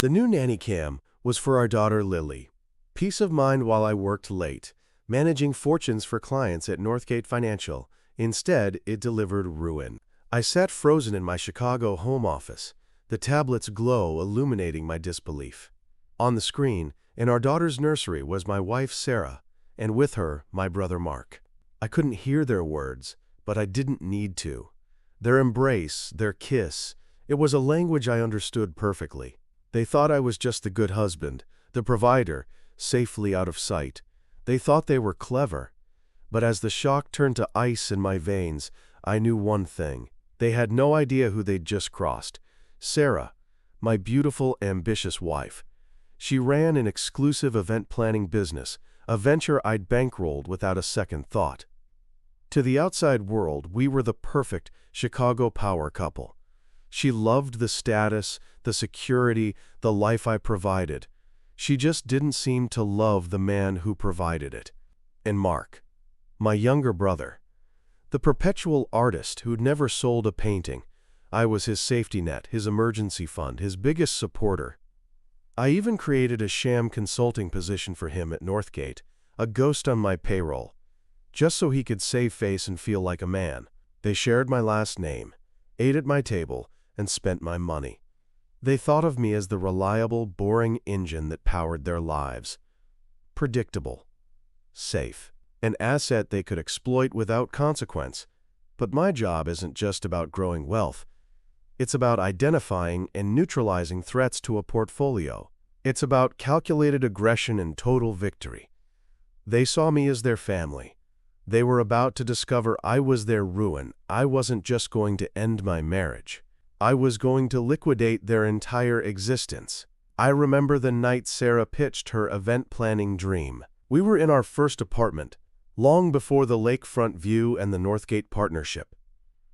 The new nanny cam was for our daughter Lily. Peace of mind while I worked late, managing fortunes for clients at Northgate Financial. Instead, it delivered ruin. I sat frozen in my Chicago home office, the tablet's glow illuminating my disbelief. On the screen, in our daughter's nursery, was my wife Sarah, and with her, my brother Mark. I couldn't hear their words, but I didn't need to. Their embrace, their kiss, it was a language I understood perfectly. They thought I was just the good husband, the provider, safely out of sight. They thought they were clever. But as the shock turned to ice in my veins, I knew one thing. They had no idea who they'd just crossed. Sarah, my beautiful, ambitious wife. She ran an exclusive event planning business, a venture I'd bankrolled without a second thought. To the outside world, we were the perfect Chicago power couple. She loved the status, the security, the life I provided. She just didn't seem to love the man who provided it. And Mark, my younger brother, the perpetual artist who'd never sold a painting. I was his safety net, his emergency fund, his biggest supporter. I even created a sham consulting position for him at Northgate, a ghost on my payroll, just so he could save face and feel like a man. They shared my last name, ate at my table, and spent my money. They thought of me as the reliable, boring engine that powered their lives. Predictable. Safe. An asset they could exploit without consequence. But my job isn't just about growing wealth. It's about identifying and neutralizing threats to a portfolio. It's about calculated aggression and total victory. They saw me as their family. They were about to discover I was their ruin. I wasn't just going to end my marriage. I was going to liquidate their entire existence. I remember the night Sarah pitched her event planning dream. We were in our first apartment, long before the lakefront view and the Northgate partnership.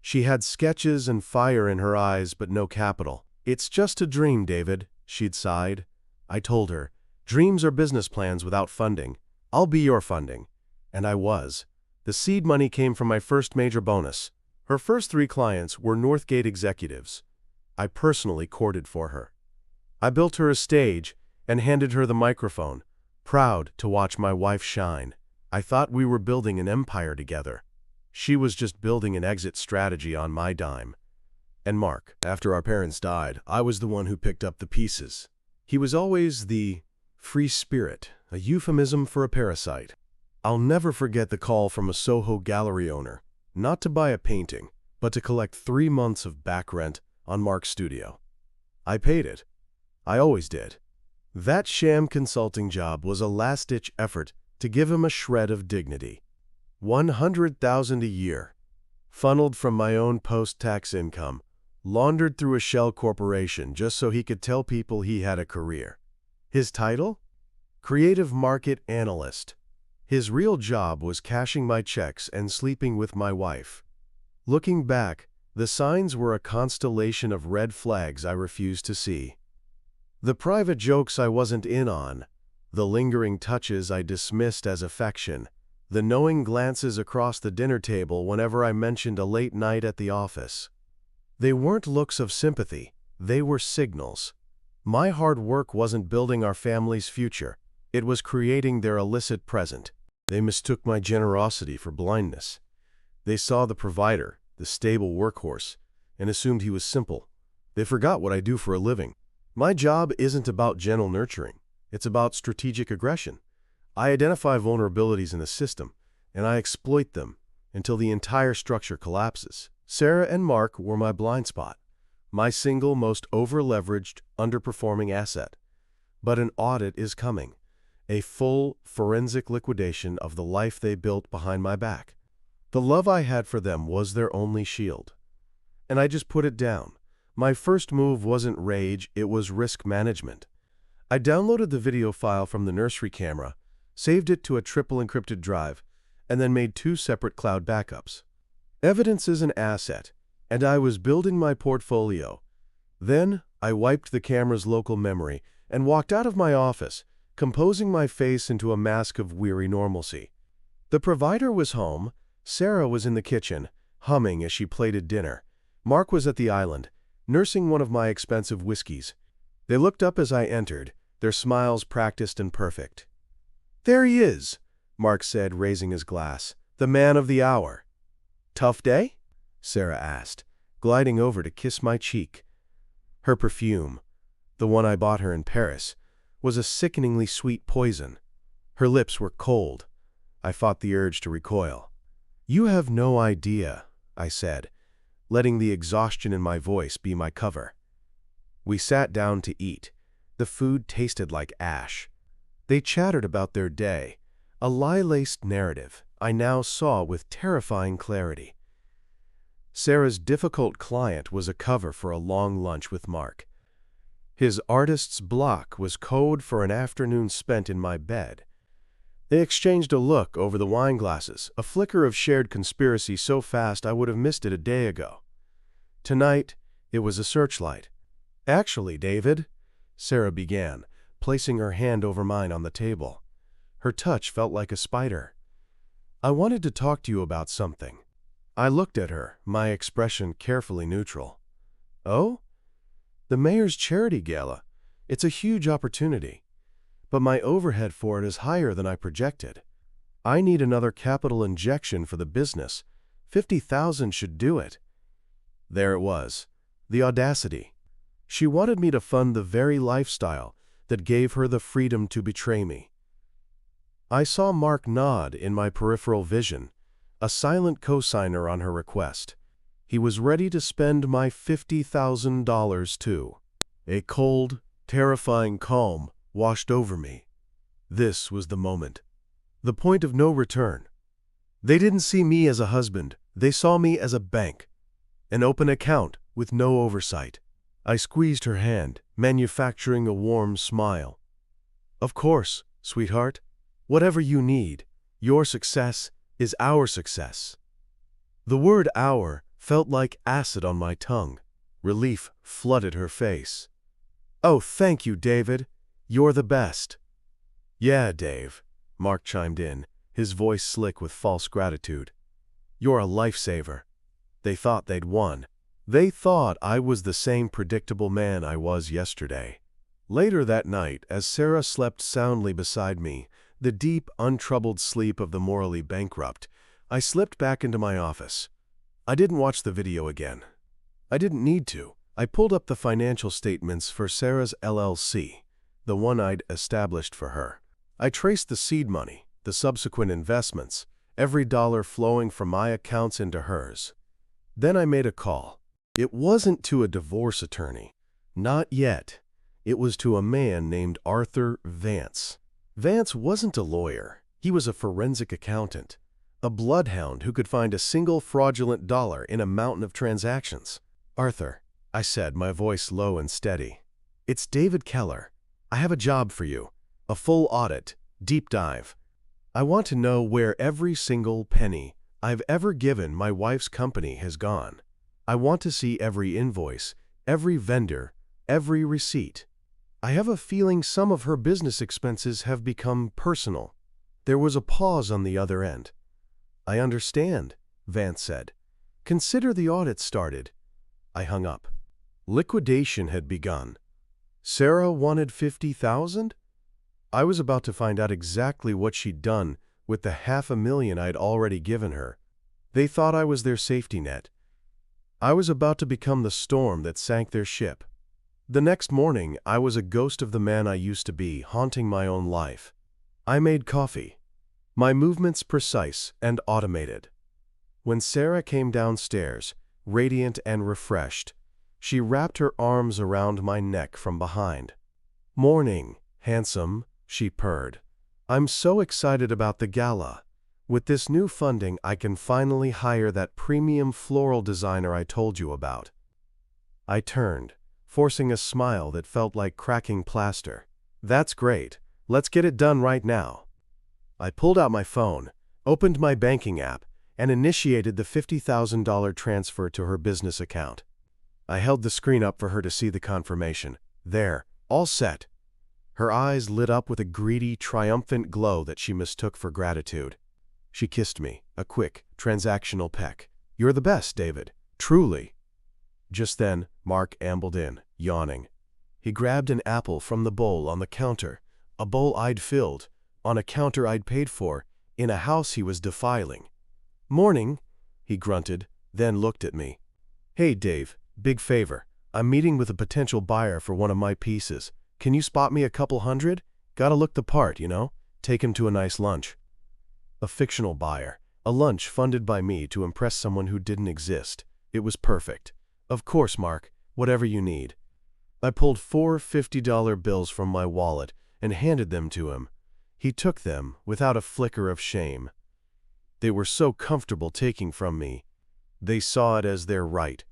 She had sketches and fire in her eyes, but no capital. "It's just a dream, David," she'd sighed. I told her, "Dreams are business plans without funding. I'll be your funding." And I was. The seed money came from my first major bonus. Her first 3 clients were Northgate executives. I personally courted for her. I built her a stage and handed her the microphone, proud to watch my wife shine. I thought we were building an empire together. She was just building an exit strategy on my dime. And Mark, after our parents died, I was the one who picked up the pieces. He was always the free spirit, a euphemism for a parasite. I'll never forget the call from a Soho gallery owner, not to buy a painting, but to collect 3 months of back rent on Mark's studio. I paid it. I always did. That sham consulting job was a last-ditch effort to give him a shred of dignity. $100,000 a year, funneled from my own post-tax income, laundered through a shell corporation just so he could tell people he had a career. His title? Creative Market Analyst. His real job was cashing my checks and sleeping with my wife. Looking back, the signs were a constellation of red flags I refused to see. The private jokes I wasn't in on, the lingering touches I dismissed as affection, the knowing glances across the dinner table whenever I mentioned a late night at the office. They weren't looks of sympathy, they were signals. My hard work wasn't building our family's future, it was creating their illicit present. They mistook my generosity for blindness. They saw the provider, the stable workhorse, and assumed he was simple. They forgot what I do for a living. My job isn't about gentle nurturing, it's about strategic aggression. I identify vulnerabilities in the system, and I exploit them until the entire structure collapses. Sarah and Mark were my blind spot, my single most over-leveraged, underperforming asset. But an audit is coming, a full forensic liquidation of the life they built behind my back. The love I had for them was their only shield. And I just put it down. My first move wasn't rage, it was risk management. I downloaded the video file from the nursery camera, saved it to a triple encrypted drive, and then made 2 separate cloud backups. Evidence is an asset, and I was building my portfolio. Then I wiped the camera's local memory and walked out of my office, composing my face into a mask of weary normalcy. The provider was home, Sarah was in the kitchen, humming as she plated dinner. Mark was at the island, nursing one of my expensive whiskeys. They looked up as I entered, their smiles practiced and perfect. "There he is," Mark said, raising his glass. "The man of the hour." "Tough day?" Sarah asked, gliding over to kiss my cheek. Her perfume, the one I bought her in Paris, was a sickeningly sweet poison. Her lips were cold. I fought the urge to recoil. "You have no idea," I said, letting the exhaustion in my voice be my cover. We sat down to eat. The food tasted like ash. They chattered about their day, a lie-laced narrative I now saw with terrifying clarity. Sarah's difficult client was a cover for a long lunch with Mark. His artist's block was code for an afternoon spent in my bed. They exchanged a look over the wine glasses, a flicker of shared conspiracy so fast I would have missed it a day ago. Tonight, it was a searchlight. "Actually, David," Sarah began, placing her hand over mine on the table. Her touch felt like a spider. "I wanted to talk to you about something." I looked at her, my expression carefully neutral. "Oh? The mayor's charity gala. It's a huge opportunity. But my overhead for it is higher than I projected. I need another capital injection for the business. 50,000 should do it." There it was, the audacity. She wanted me to fund the very lifestyle that gave her the freedom to betray me. I saw Mark nod in my peripheral vision, a silent cosigner on her request. He was ready to spend my $50,000 too. A cold, terrifying calm washed over me. This was the moment. The point of no return. They didn't see me as a husband. They saw me as a bank. An open account with no oversight. I squeezed her hand, manufacturing a warm smile. "Of course, sweetheart. Whatever you need, your success is our success." The word "our" felt like acid on my tongue. Relief flooded her face. "Oh, thank you, David. You're the best." "Yeah, Dave," Mark chimed in, his voice slick with false gratitude. "You're a lifesaver." They thought they'd won. They thought I was the same predictable man I was yesterday. Later that night, as Sarah slept soundly beside me, the deep, untroubled sleep of the morally bankrupt, I slipped back into my office. I didn't watch the video again. I didn't need to. I pulled up the financial statements for Sarah's LLC, the one I'd established for her. I traced the seed money, the subsequent investments, every dollar flowing from my accounts into hers. Then I made a call. It wasn't to a divorce attorney. Not yet. It was to a man named Arthur Vance. Vance wasn't a lawyer. He was a forensic accountant, a bloodhound who could find a single fraudulent dollar in a mountain of transactions. "Arthur," I said, my voice low and steady, "it's David Keller. I have a job for you. A full audit, deep dive. I want to know where every single penny I've ever given my wife's company has gone. I want to see every invoice, every vendor, every receipt. I have a feeling some of her business expenses have become personal." There was a pause on the other end. "I understand," Vance said. "Consider the audit started." I hung up. Liquidation had begun. Sarah wanted 50,000? I was about to find out exactly what she'd done with the $500,000 I'd already given her. They thought I was their safety net. I was about to become the storm that sank their ship. The next morning, I was a ghost of the man I used to be, haunting my own life. I made coffee, my movements precise and automated. When Sarah came downstairs, radiant and refreshed, she wrapped her arms around my neck from behind. "Morning, handsome," she purred. "I'm so excited about the gala. With this new funding, I can finally hire that premium floral designer I told you about." I turned, forcing a smile that felt like cracking plaster. "That's great. Let's get it done right now." I pulled out my phone, opened my banking app, and initiated the $50,000 transfer to her business account. I held the screen up for her to see the confirmation. There, all set. Her eyes lit up with a greedy, triumphant glow that she mistook for gratitude. She kissed me, a quick, transactional peck. "You're the best, David. Truly." Just then, Mark ambled in, yawning. He grabbed an apple from the bowl on the counter, a bowl I'd filled, on a counter I'd paid for, in a house he was defiling. "Morning," he grunted, then looked at me. "Hey, Dave, big favor. I'm meeting with a potential buyer for one of my pieces. Can you spot me a couple hundred? Gotta look the part, you know? Take him to a nice lunch." A fictional buyer. A lunch funded by me to impress someone who didn't exist. It was perfect. "Of course, Mark. Whatever you need." I pulled 4 $50 bills from my wallet and handed them to him. He took them without a flicker of shame. They were so comfortable taking from me. They saw it as their right.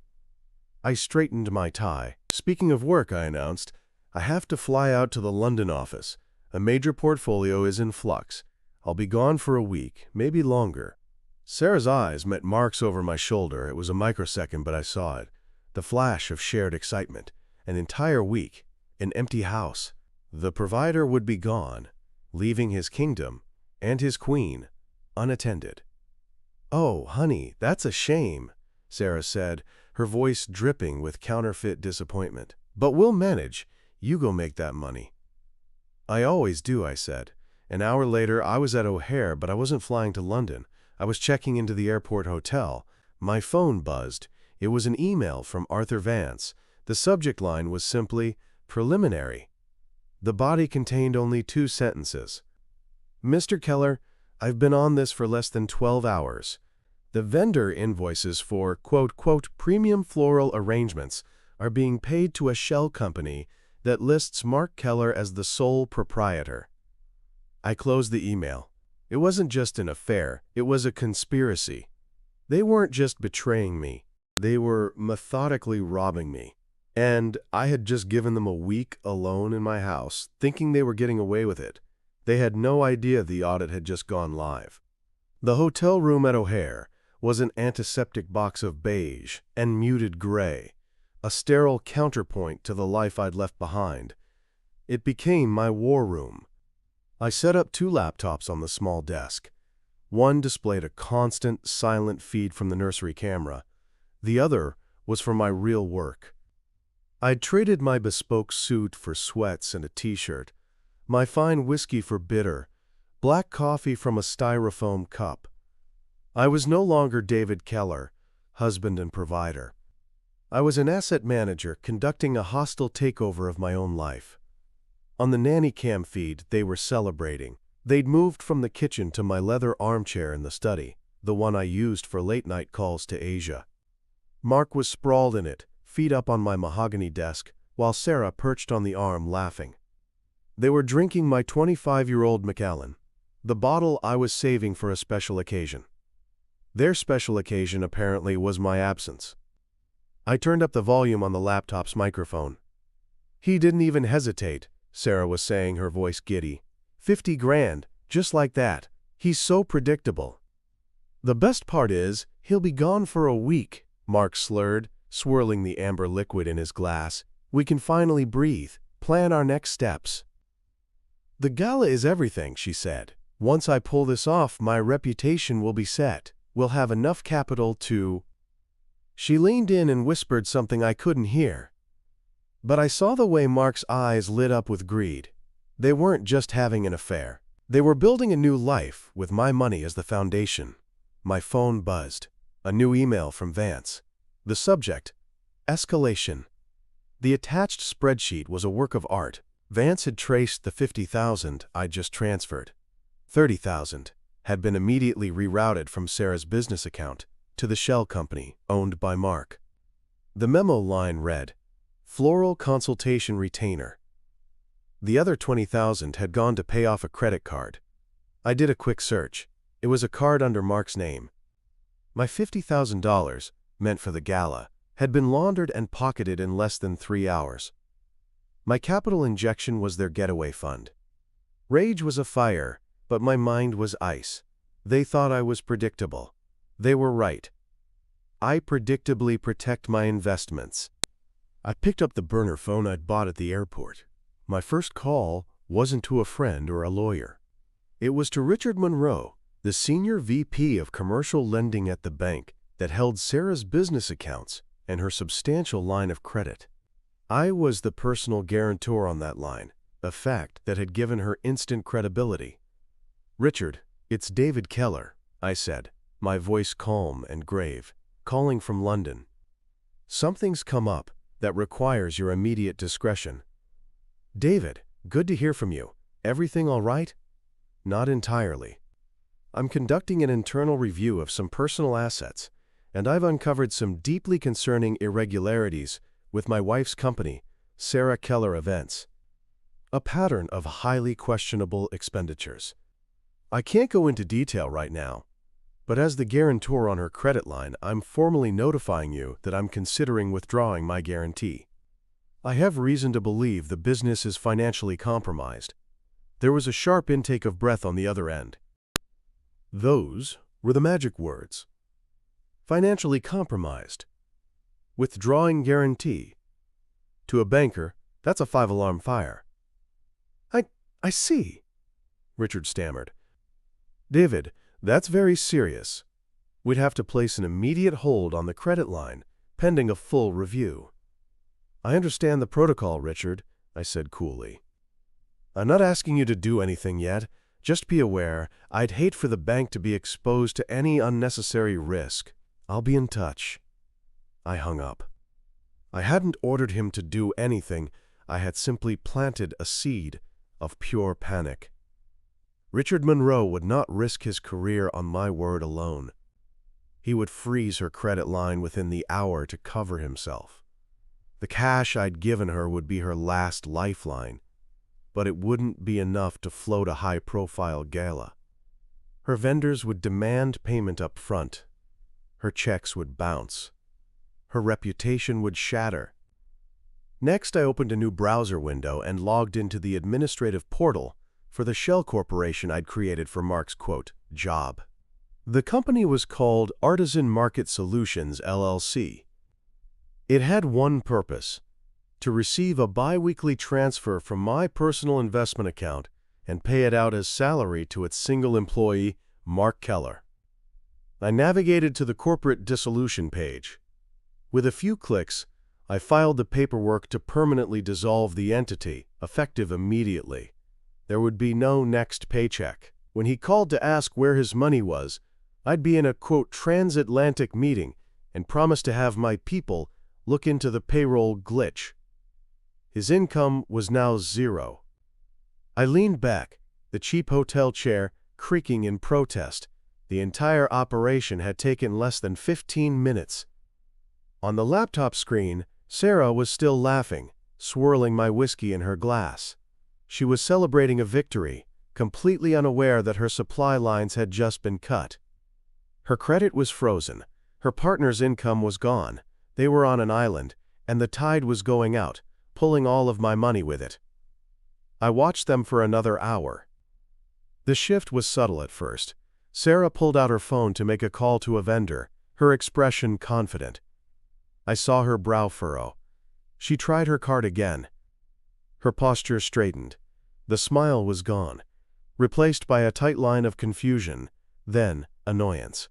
I straightened my tie. "Speaking of work," I announced, "I have to fly out to the London office. A major portfolio is in flux. I'll be gone for a week, maybe longer." Sarah's eyes met Mark's over my shoulder. It was a microsecond, but I saw it. The flash of shared excitement. An entire week. An empty house. The provider would be gone, leaving his kingdom and his queen unattended. "Oh, honey, that's a shame," Sarah said, her voice dripping with counterfeit disappointment. "But we'll manage. You go make that money." "I always do," I said. An hour later, I was at O'Hare, but I wasn't flying to London. I was checking into the airport hotel. My phone buzzed. It was an email from Arthur Vance. The subject line was simply, "Preliminary." The body contained only 2 sentences. "Mr. Keller, I've been on this for less than 12 hours. The vendor invoices for quote, premium floral arrangements are being paid to a shell company that lists Mark Keller as the sole proprietor." I closed the email. It wasn't just an affair, it was a conspiracy. They weren't just betraying me, they were methodically robbing me. And I had just given them a week alone in my house, thinking they were getting away with it. They had no idea the audit had just gone live. The hotel room at O'Hare was an antiseptic box of beige and muted gray, a sterile counterpoint to the life I'd left behind. It became my war room. I set up 2 laptops on the small desk. One displayed a constant, silent feed from the nursery camera. The other was for my real work. I'd traded my bespoke suit for sweats and a t-shirt, my fine whiskey for bitter, black coffee from a styrofoam cup. I was no longer David Keller, husband and provider. I was an asset manager conducting a hostile takeover of my own life. On the Nanny cam feed, they were celebrating. They'd moved from the kitchen to my leather armchair in the study, the one I used for late-night calls to Asia. Mark was sprawled in it, feet up on my mahogany desk, while Sarah perched on the arm laughing. They were drinking my 25-year-old Macallan, the bottle I was saving for a special occasion. Their special occasion, apparently, was my absence. I turned up the volume on the laptop's microphone. "He didn't even hesitate," Sarah was saying, her voice giddy. 50 grand, just like that. He's so predictable." "The best part is, he'll be gone for a week," Mark slurred, swirling the amber liquid in his glass. "We can finally breathe, plan our next steps." "The gala is everything," she said. "Once I pull this off, my reputation will be set. We'll have enough capital to—" She leaned in and whispered something I couldn't hear. But I saw the way Mark's eyes lit up with greed. They weren't just having an affair. They were building a new life with my money as the foundation. My phone buzzed. A new email from Vance. The subject, escalation. The attached spreadsheet was a work of art. Vance had traced the $50,000 I'd just transferred. $30,000 had been immediately rerouted from Sarah's business account to the shell company owned by Mark. The memo line read, "Floral consultation retainer." The other $20,000 had gone to pay off a credit card. I did a quick search. It was a card under Mark's name. My $50,000, meant for the gala, had been laundered and pocketed in less than 3 hours. My capital injection was their getaway fund. Rage was afire, but my mind was ice. They thought I was predictable. They were right. I predictably protect my investments. I picked up the burner phone I'd bought at the airport. My first call wasn't to a friend or a lawyer. It was to Richard Monroe, the senior VP of commercial lending at the bank that held Sarah's business accounts and her substantial line of credit. I was the personal guarantor on that line, a fact that had given her instant credibility. "Richard, it's David Keller," I said, my voice calm and grave, calling from London. "Something's come up that requires your immediate discretion." "David, good to hear from you. Everything all right?" "Not entirely. I'm conducting an internal review of some personal assets, and I've uncovered some deeply concerning irregularities with my wife's company, Sarah Keller Events. A pattern of highly questionable expenditures. I can't go into detail right now, but as the guarantor on her credit line, I'm formally notifying you that I'm considering withdrawing my guarantee. I have reason to believe the business is financially compromised." There was a sharp intake of breath on the other end. Those were the magic words. Financially compromised. Withdrawing guarantee. To a banker, that's a five-alarm fire. I see," Richard stammered. "David, that's very serious. We'd have to place an immediate hold on the credit line, pending a full review." "I understand the protocol, Richard," I said coolly. "I'm not asking you to do anything yet. Just be aware, I'd hate for the bank to be exposed to any unnecessary risk. I'll be in touch." I hung up. I hadn't ordered him to do anything. I had simply planted a seed of pure panic. Richard Monroe would not risk his career on my word alone. He would freeze her credit line within the hour to cover himself. The cash I'd given her would be her last lifeline, but it wouldn't be enough to float a high-profile gala. Her vendors would demand payment up front. Her checks would bounce. Her reputation would shatter. Next, I opened a new browser window and logged into the administrative portal for the shell corporation I'd created for Mark's, quote, job. The company was called Artisan Market Solutions, LLC. It had one purpose: to receive a bi-weekly transfer from my personal investment account and pay it out as salary to its single employee, Mark Keller. I navigated to the corporate dissolution page. With a few clicks, I filed the paperwork to permanently dissolve the entity, effective immediately. There would be no next paycheck. When he called to ask where his money was, I'd be in a, quote, transatlantic meeting and promised to have my people look into the payroll glitch. His income was now zero. I leaned back, the cheap hotel chair creaking in protest. The entire operation had taken less than 15 minutes. On the laptop screen, Sarah was still laughing, swirling my whiskey in her glass. She was celebrating a victory, completely unaware that her supply lines had just been cut. Her credit was frozen. Her partner's income was gone. They were on an island, and the tide was going out, pulling all of my money with it. I watched them for another hour. The shift was subtle at first. Sarah pulled out her phone to make a call to a vendor, her expression confident. I saw her brow furrow. She tried her card again. Her posture straightened. The smile was gone, replaced by a tight line of confusion, then annoyance.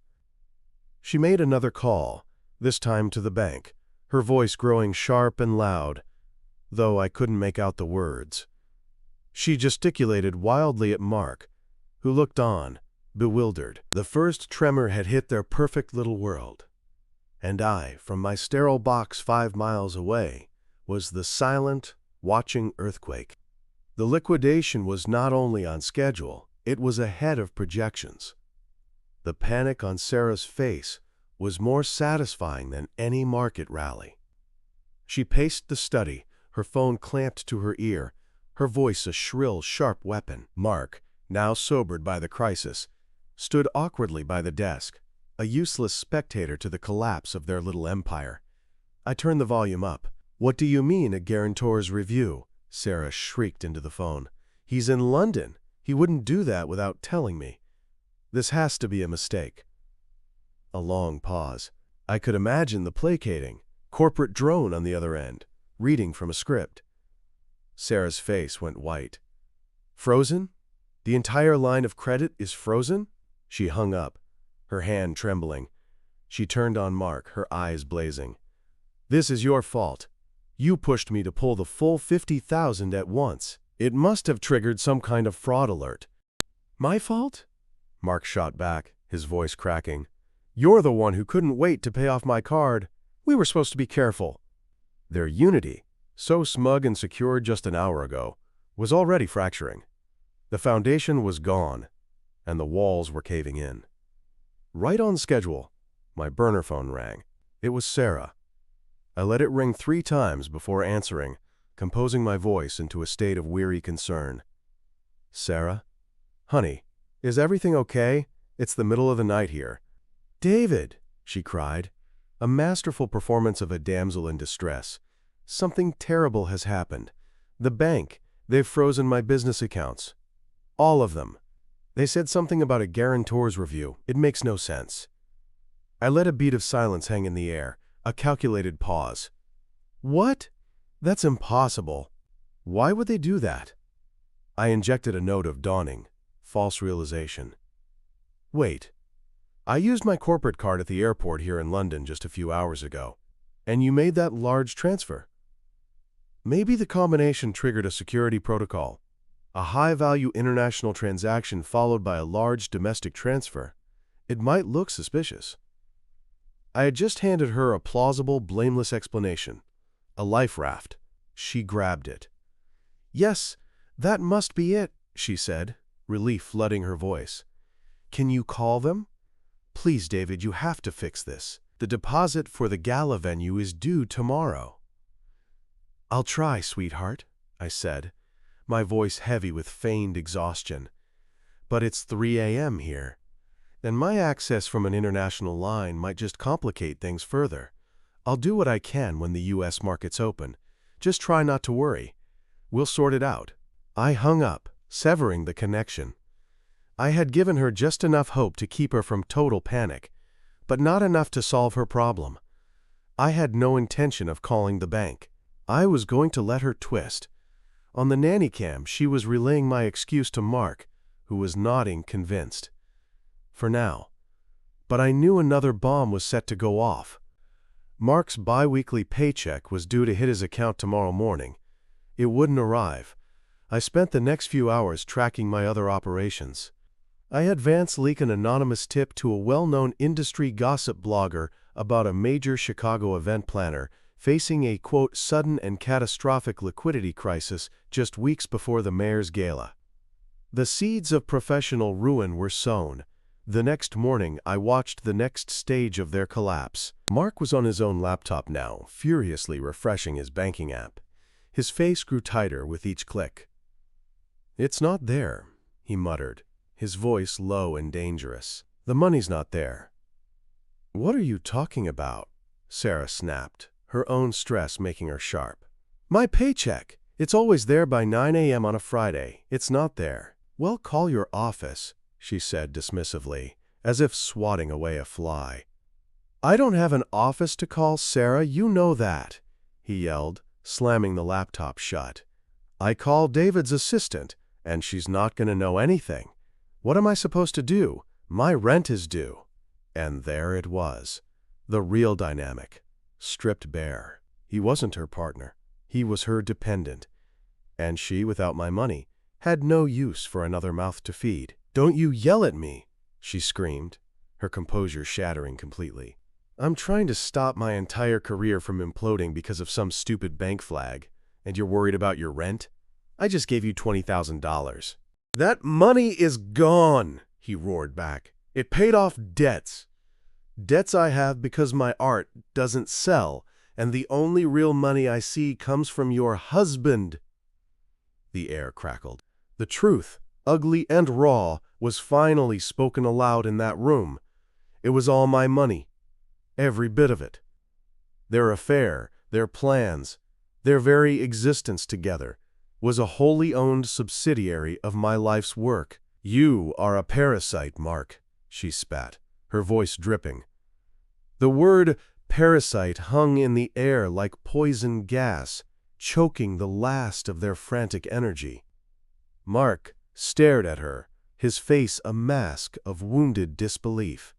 She made another call, this time to the bank, her voice growing sharp and loud, though I couldn't make out the words. She gesticulated wildly at Mark, who looked on, bewildered. The first tremor had hit their perfect little world. And I, from my sterile box 5 miles away, was the silent, watching earthquake. The liquidation was not only on schedule, it was ahead of projections. The panic on Sarah's face was more satisfying than any market rally. She paced the study, her phone clamped to her ear, her voice a shrill, sharp weapon. Mark, now sobered by the crisis, stood awkwardly by the desk, a useless spectator to the collapse of their little empire. I turned the volume up. "What do you mean, a guarantor's review?" Sarah shrieked into the phone. "He's in London. He wouldn't do that without telling me. This has to be a mistake." A long pause. I could imagine the placating, corporate drone on the other end, reading from a script. Sarah's face went white. "Frozen? The entire line of credit is frozen?" She hung up, her hand trembling. She turned on Mark, her eyes blazing. "This is your fault. You pushed me to pull the full 50,000 at once. It must have triggered some kind of fraud alert. My fault? Mark shot back, his voice cracking. You're the one who couldn't wait to pay off my card. We were supposed to be careful. Their unity, so smug and secure just an hour ago, was already fracturing. The foundation was gone, and the walls were caving in. Right on schedule, my burner phone rang. It was Sarah. I let it ring 3 times before answering, composing my voice into a state of weary concern. Sarah? Honey, is everything okay? It's the middle of the night here. David, she cried, a masterful performance of a damsel in distress. Something terrible has happened. The bank, they've frozen my business accounts. All of them. They said something about a guarantor's review. It makes no sense. I let a beat of silence hang in the air, a calculated pause. What? That's impossible. Why would they do that? I injected a note of dawning, false realization. Wait. I used my corporate card at the airport here in London just a few hours ago, and you made that large transfer. Maybe the combination triggered a security protocol, a high-value international transaction followed by a large domestic transfer. It might look suspicious. I had just handed her a plausible, blameless explanation, a life raft. She grabbed it. Yes, that must be it, she said, relief flooding her voice. Can you call them? Please, David, you have to fix this. The deposit for the gala venue is due tomorrow. I'll try, sweetheart, I said, my voice heavy with feigned exhaustion. But it's 3 a.m. here, and my access from an international line might just complicate things further. I'll do what I can when the U.S. markets open. Just try not to worry. We'll sort it out. I hung up, severing the connection. I had given her just enough hope to keep her from total panic, but not enough to solve her problem. I had no intention of calling the bank. I was going to let her twist. On the nanny cam, she was relaying my excuse to Mark, who was nodding convinced. For now. But I knew another bomb was set to go off. Mark's bi-weekly paycheck was due to hit his account tomorrow morning. It wouldn't arrive. I spent the next few hours tracking my other operations. I had Vance leak an anonymous tip to a well-known industry gossip blogger about a major Chicago event planner facing a, quote, sudden and catastrophic liquidity crisis just weeks before the mayor's gala. The seeds of professional ruin were sown. The next morning, I watched the next stage of their collapse. Mark was on his own laptop now, furiously refreshing his banking app. His face grew tighter with each click. It's not there, he muttered, his voice low and dangerous. The money's not there. What are you talking about? Sarah snapped, her own stress making her sharp. My paycheck! It's always there by 9 a.m. on a Friday. It's not there. Well, call your office, she said dismissively, as if swatting away a fly. I don't have an office to call, Sarah, you know that, he yelled, slamming the laptop shut. I call David's assistant, and she's not going to know anything. What am I supposed to do? My rent is due. And there it was, the real dynamic, stripped bare. He wasn't her partner. He was her dependent. And she, without my money, had no use for another mouth to feed. Don't you yell at me, she screamed, her composure shattering completely. I'm trying to stop my entire career from imploding because of some stupid bank flag, and you're worried about your rent? I just gave you $20,000. That money is gone, he roared back. It paid off debts. Debts I have because my art doesn't sell, and the only real money I see comes from your husband. The air crackled. The truth, ugly and raw, was finally spoken aloud in that room. It was all my money. Every bit of it. Their affair, their plans, their very existence together was a wholly owned subsidiary of my life's work. You are a parasite, Mark, she spat, her voice dripping. The word parasite hung in the air like poison gas, choking the last of their frantic energy. Mark stared at her, his face a mask of wounded disbelief.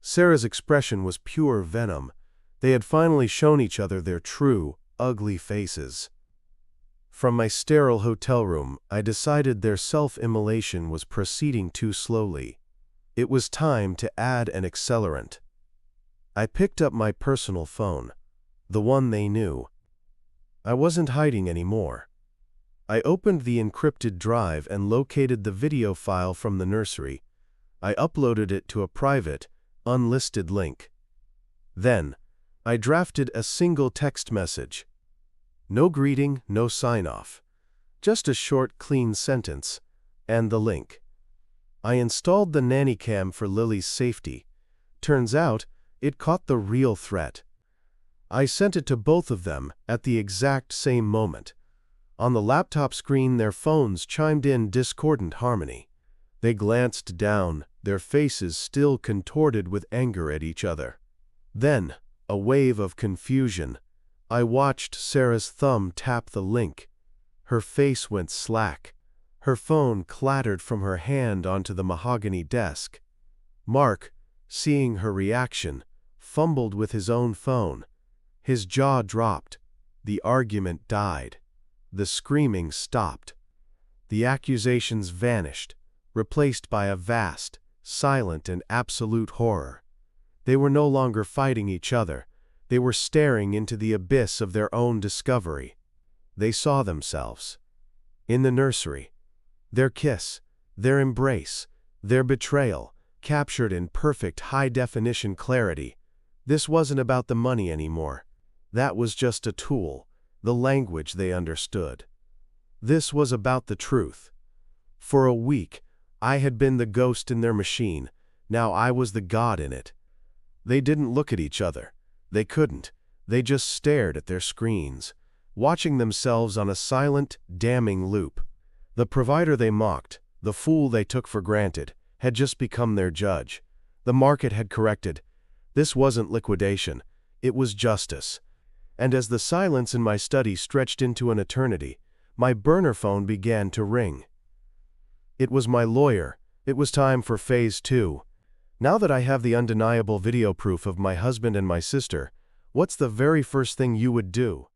Sarah's expression was pure venom. They had finally shown each other their true, ugly faces. From my sterile hotel room, I decided their self-immolation was proceeding too slowly. It was time to add an accelerant. I picked up my personal phone, the one they knew. I wasn't hiding anymore. I opened the encrypted drive and located the video file from the nursery. I uploaded it to a private, unlisted link. Then, I drafted a single text message. No greeting, no sign-off. Just a short, clean sentence, and the link. I installed the Nanny cam for Lily's safety. Turns out, it caught the real threat. I sent it to both of them at the exact same moment. On the laptop screen, their phones chimed in discordant harmony. They glanced down, their faces still contorted with anger at each other. Then, a wave of confusion. I watched Sarah's thumb tap the link. Her face went slack. Her phone clattered from her hand onto the mahogany desk. Mark, seeing her reaction, fumbled with his own phone. His jaw dropped. The argument died. The screaming stopped. The accusations vanished, replaced by a vast, silent and absolute horror. They were no longer fighting each other. They were staring into the abyss of their own discovery. They saw themselves. In the nursery. Their kiss, their embrace, their betrayal, captured in perfect high-definition clarity. This wasn't about the money anymore. That was just a tool, the language they understood. This was about the truth. For a week, I had been the ghost in their machine. Now I was the god in it. They didn't look at each other. They couldn't. They just stared at their screens, watching themselves on a silent, damning loop. The provider they mocked, the fool they took for granted, had just become their judge. The market had corrected. This wasn't liquidation. It was justice. And as the silence in my study stretched into an eternity, my burner phone began to ring. It was my lawyer. It was time for phase 2. Now that I have the undeniable video proof of my husband and my sister, what's the very first thing you would do?